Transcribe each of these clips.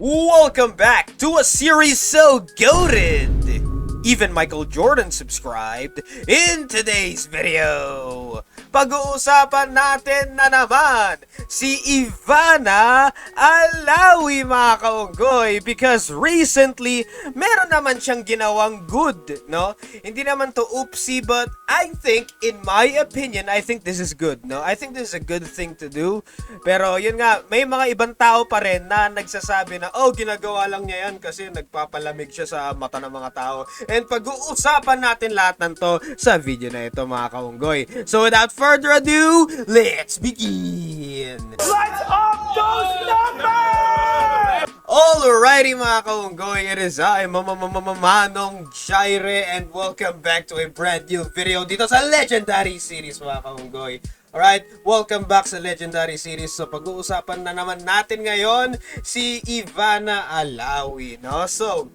Welcome back to a series so goated! Even Michael Jordan subscribed in today's video. Pag-uusapan natin na naman si Ivana Alawi, mga kaunggoy, because recently meron naman siyang ginawang good, no? Hindi naman to oopsie, but I think, in my opinion, I think this is good, no? I think this is a good thing to do. Pero yun nga, may mga ibang tao pa rin na nagsasabi na, oh, ginagawa lang niya yan kasi nagpapalamig siya sa mata ng mga tao. And pag-uusapan natin lahat ng to sa video na ito, mga kaunggoy. So without further ado, let's begin! Let's up those numbers! Alrighty, mga kaunggoy, it is I, Manong Jaire, and welcome back to a brand new video dito sa Legendary Series, mga kaunggoy. Alright, welcome back sa Legendary Series. So pag-uusapan na naman natin ngayon si Ivana Alawi, no? So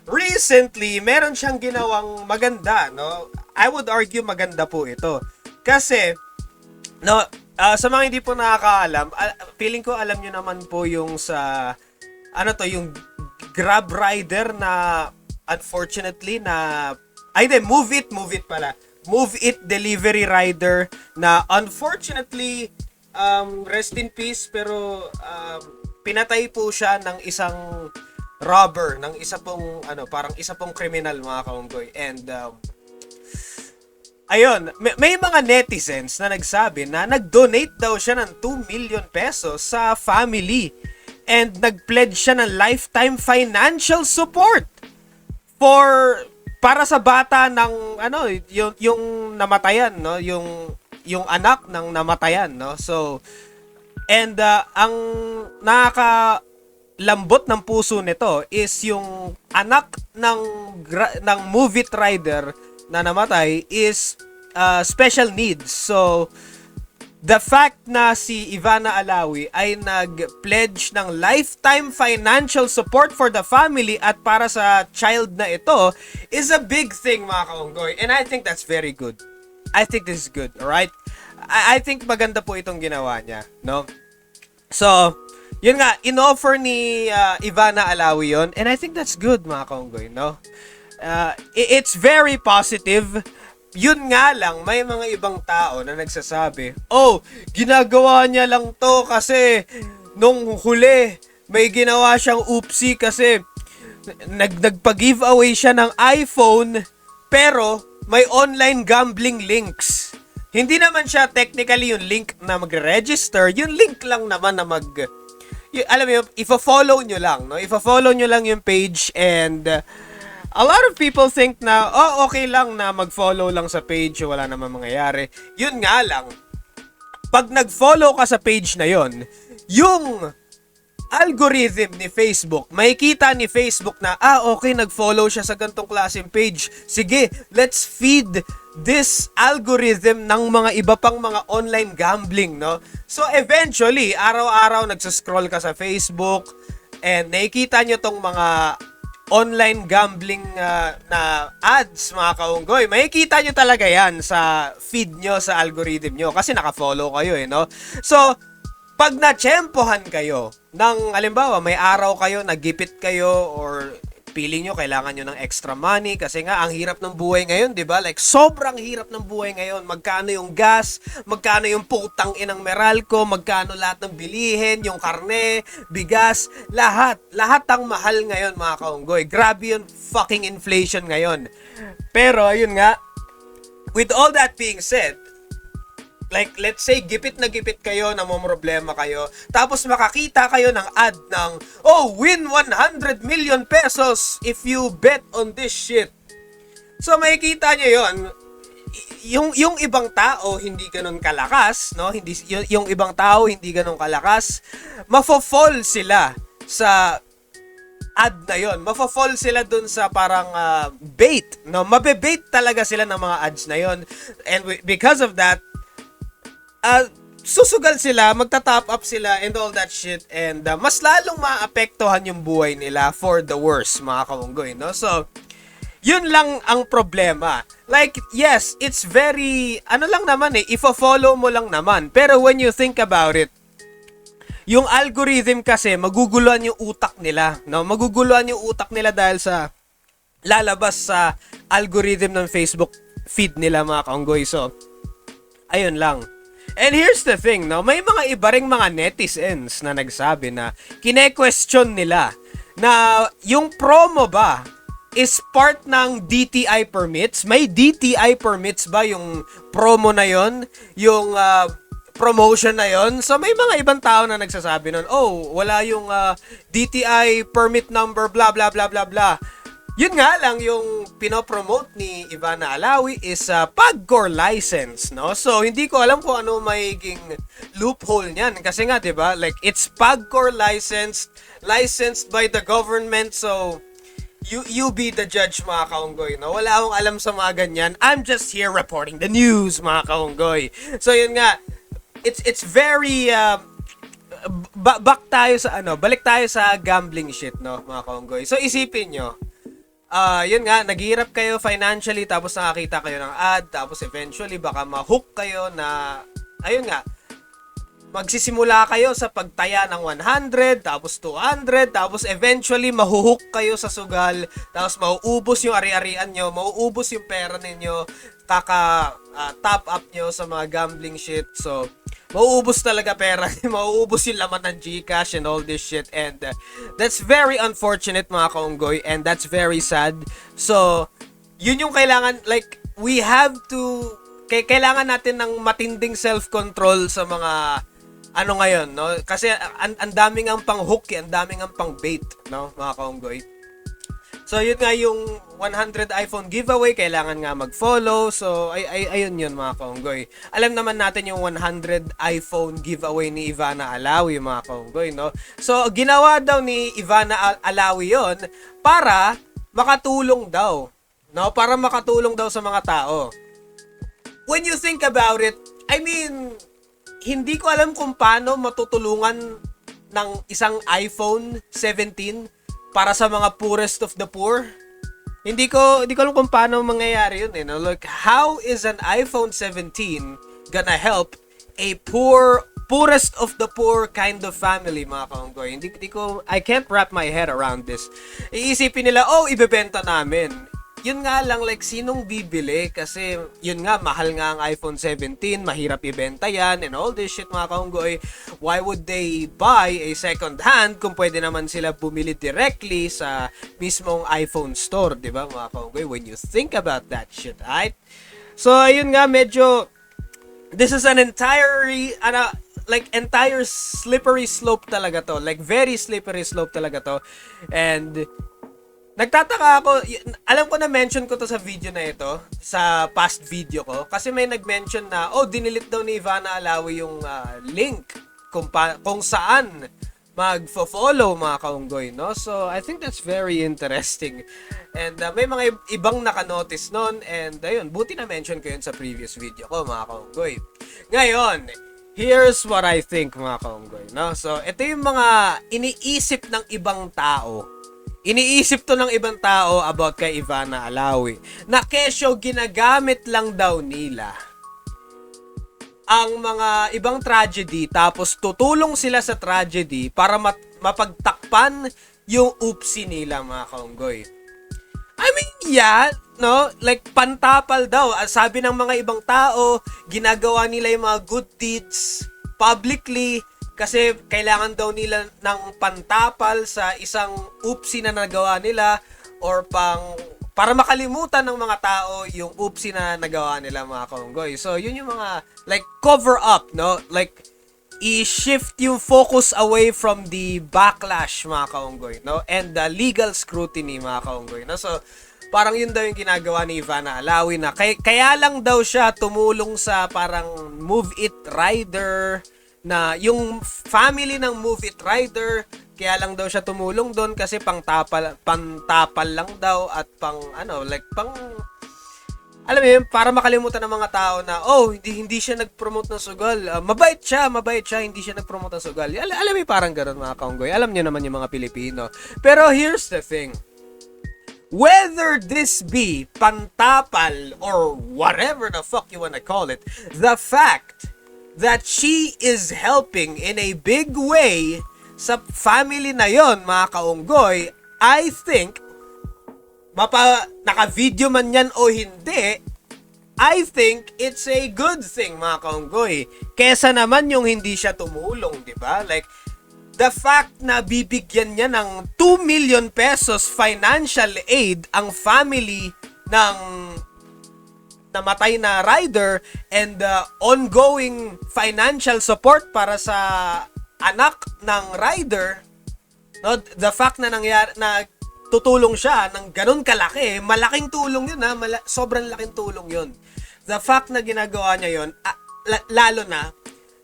recently, meron siyang ginawang maganda, no? I would argue maganda po ito. Kasi, no, sa mga hindi po nakakaalam, feeling ko alam nyo naman po yung sa, yung Grab rider na, unfortunately, na, Move It pala. Move It delivery rider na, unfortunately, rest in peace, pero, pinatay po siya ng isang robber, ng isa pong parang isa pong kriminal, mga kaunggoy. And ayun, may mga netizens na nagsabi na nag-donate daw siya ng 2 million pesos sa family and nag-pledge siya ng lifetime financial support para sa bata ng yung namatayan, no, yung anak ng namatayan, no. So and ang lambot ng puso nito is yung anak ng Move It rider na namatay is special needs. So the fact na si Ivana Alawi ay nag-pledge ng lifetime financial support for the family at para sa child na ito is a big thing, mga kaunggoy, and I think that's very good. I think this is good, alright? I think maganda po itong ginawa niya, no? So yun nga, in-offer ni Ivana Alawi yun, and I think that's good, mga kaunggoy, no? It's very positive. Yun nga lang, may mga ibang tao na nagsasabi, oh, ginagawa niya lang to kasi nung huli, may ginawa siyang oopsie kasi nagpa-giveaway siya ng iPhone, pero may online gambling links. Hindi naman siya technically yung link na magre-register, yung link lang naman na alam mo, i-follow nyo lang, no? I-follow nyo lang yung page, and a lot of people think na, oh, okay lang na mag-follow lang sa page, wala naman mangyayari. Yun nga lang, pag nag-follow ka sa page na yon, yung algorithm ni Facebook, makikita ni Facebook na, okay, nag-follow siya sa gantong klaseng page. Sige, let's feed this algorithm ng mga iba pang mga online gambling, no? So eventually, araw-araw nagsascroll ka sa Facebook and nakikita nyo tong mga online gambling na ads, mga kaunggoy. Makikita nyo talaga yan sa feed nyo, sa algorithm nyo, kasi naka-follow kayo, no? So pag natsyempohan kayo ng, halimbawa, may araw kayo, nagipit kayo, or feeling nyo kailangan nyo ng extra money kasi nga ang hirap ng buhay ngayon, di ba? Like, sobrang hirap ng buhay ngayon. Magkano yung gas, magkano yung putang inang Meralco, magkano lahat ng bilihin, yung karne, bigas, lahat ang mahal ngayon, mga kaunggoy. Grabe yung fucking inflation ngayon. Pero, ayun nga, with all that being said, like, let's say, gipit na gipit kayo, namomroblema kayo, tapos makakita kayo ng ad ng, oh, win 100 million pesos if you bet on this shit. So, makikita nyo yon, yung ibang tao, hindi ganun kalakas, no? Yung ibang tao, hindi ganun kalakas, mafo-fall sila sa ad na yon. Mafo-fall sila dun sa parang bait, no? Mabe-bait talaga sila ng mga ads na yon. And because of that, susugal sila, magta-top up sila and all that shit, and mas lalong maapektuhan yung buhay nila for the worse, mga kaunggoy, no? So yun lang ang problema. Like, yes, it's very lang naman, ifo-follow mo lang naman, pero when you think about it, yung algorithm kasi maguguluhan yung utak nila, no? Maguguluhan yung utak nila dahil sa lalabas sa algorithm ng Facebook feed nila, mga kaunggoy. So, ayun lang. And here's the thing, no? May mga iba ring mga netizens na nagsabi na kine-question nila na yung promo ba is part ng DTI permits? May DTI permits ba yung promo na yon? Yung promotion na yon? So may mga ibang tao na nagsasabi nun, oh, wala yung DTI permit number, blah, blah, blah, blah, blah. Yun nga lang, yung pinopromote ni Ivana Alawi is PAGCOR license, no? So, hindi ko alam kung ano magiging loophole niyan. Kasi nga, di ba? Like, it's PAGCOR licensed by the government. So, you be the judge, mga kaunggoy, no? Wala akong alam sa mga ganyan. I'm just here reporting the news, mga kaunggoy. So, yun nga. It's very... balik tayo sa gambling shit, no, mga kaunggoy. So, isipin nyo, yun nga, naghihirap kayo financially, tapos nakakita kayo ng ad, tapos eventually baka ma-hook kayo na, ayun nga, magsisimula kayo sa pagtaya ng 100, tapos 200, tapos eventually mahuhook kayo sa sugal, tapos mauubos yung ari-arian nyo, mauubos yung pera ninyo, top up nyo sa mga gambling shit. So, mauubos talaga pera, mauubos yung laman ng GCash and all this shit, and that's very unfortunate, mga kaunggoy, and that's very sad. So, yun yung kailangan, like, we have to, kailangan natin ng matinding self-control sa mga ngayon, no? Kasi ang daming ang pang-hook, ang daming ang pang-bait, no, mga kaunggoy. So, yun nga yung 100 iPhone giveaway, kailangan nga mag-follow. So, ayun yun, mga kaunggoy. Alam naman natin yung 100 iPhone giveaway ni Ivana Alawi, mga kaunggoy, no? So, ginawa daw ni Ivana Alawi yon para makatulong daw, no? Para makatulong daw sa mga tao. When you think about it, I mean, hindi ko alam kung paano matutulungan ng isang iPhone 17 para sa mga poorest of the poor. Hindi ko alam kung paano mangyayari yun, no? Like, how is an iPhone 17 gonna help a poorest of the poor kind of family, mga kaunggoy? I can't wrap my head around this. Iisipin nila, oh, ibebenta namin. Yun nga lang, like, sinong bibili? Kasi, yun nga, mahal nga ang iPhone 17, mahirap ibenta yan, and all this shit, mga kaunggoy. Why would they buy a second hand kung pwede naman sila bumili directly sa mismong iPhone store, di ba, mga kaunggoy? When you think about that shit, right? So, ayun nga, medyo, this is an entire slippery slope talaga to. Like, very slippery slope talaga to. And, nagtataka ako, alam ko na mention ko to sa video na ito, sa past video ko, kasi may nag-mention na, dinilit daw ni Ivana Alawi yung link kung saan mag-follow, mga kaunggoy, no? So, I think that's very interesting. And may mga ibang nakanotice nun, and ayun, buti na mention ko yun sa previous video ko, mga kaunggoy. Ngayon, here's what I think, mga kaunggoy, no? So, ito yung mga iniisip ng ibang tao. Iniisip to ng ibang tao about kay Ivana Alawi na kesyo ginagamit lang daw nila ang mga ibang tragedy, tapos tutulong sila sa tragedy para mapagtakpan yung oopsie nila, mga kaunggoy. I mean, yeah, no? Like, pantapal daw. Sabi ng mga ibang tao, ginagawa nila yung mga good deeds publicly kasi kailangan daw nila ng pantapal sa isang oopsie na nagawa nila, or para makalimutan ng mga tao yung oopsie na nagawa nila, mga kaunggoy. So, yun yung mga, like, cover up, no? Like, i-shift yung focus away from the backlash, mga kaunggoy, no? And the legal scrutiny, mga kaunggoy, no? So, parang yun daw yung ginagawa ni Ivana Alawi na kaya lang daw siya tumulong sa parang Move It Rider, na yung family ng Move It Rider, kaya lang daw siya tumulong doon kasi pantapal lang daw at alam mo yun, para makalimutan ng mga tao na, hindi siya nag-promote ng sugal. Mabait siya, hindi siya nag-promote ng sugal. Alam mo, parang gano'n, mga kaunggoy. Alam niyo naman yung mga Pilipino. Pero here's the thing. Whether this be pantapal or whatever the fuck you wanna call it, the fact that she is helping in a big way sa family na yon, mga kaunggoy, I think, naka-video man yan o hindi, I think it's a good thing, mga kaunggoy. Kesa naman yung hindi siya tumulong, di ba? Like, the fact na bibigyan niya ng 2 million pesos financial aid ang family ng namatay na rider and ongoing financial support para sa anak ng rider, no, the fact na nangyari na tutulong siya ng ganun kalaki, malaking tulong yun, sobrang laking tulong yun. The fact na ginagawa niya yun, lalo na,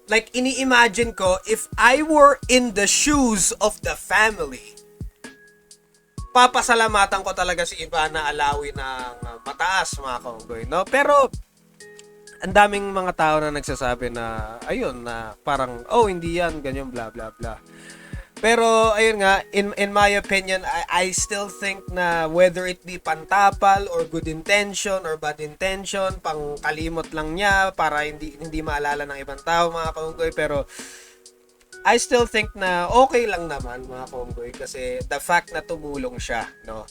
like, ini-imagine ko, if I were in the shoes of the family, papasalamatan ko talaga si Ivana Alawi ng mataas, mga kaunggoy, no? Pero, ang daming mga tao na nagsasabi na, ayun, na parang, oh, hindi yan, ganyan, blah, blah, blah. Pero, ayun nga, in my opinion, I still think na whether it be pantapal or good intention or bad intention, pang kalimot lang niya para hindi maalala ng ibang tao, mga kaunggoy, pero I still think na okay lang naman, mga kaunggoy, kasi the fact na tumulong siya, no?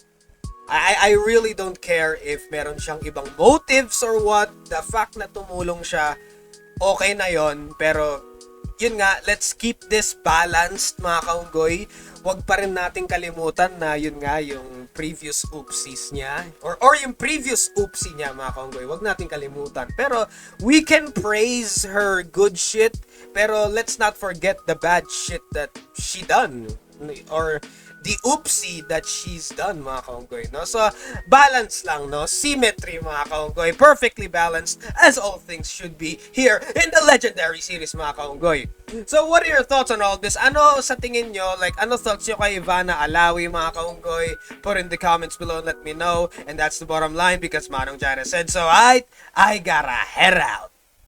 I really don't care if meron siyang ibang motives or what. The fact na tumulong siya, okay na yon. Pero, yun nga, let's keep this balanced, mga kaunggoy. Huwag pa rin nating kalimutan na yun nga, yung previous oopsies niya, or yung previous oopsie niya, mga kaunggoy. Huwag nating kalimutan. Pero, we can praise her good shit, pero let's not forget the bad shit that she done. Or the oopsie that she's done, mga kaunggoy, no? So, balance lang, no? Symmetry, mga kaunggoy. Perfectly balanced, as all things should be here in the legendary series, mga kaunggoy. So, what are your thoughts on all this? Ano sa tingin nyo? Like, ano thoughts nyo kay Ivana Alawi, mga kaunggoy? Put in the comments below and let me know. And that's the bottom line because Manong Jana said so. I gotta head out.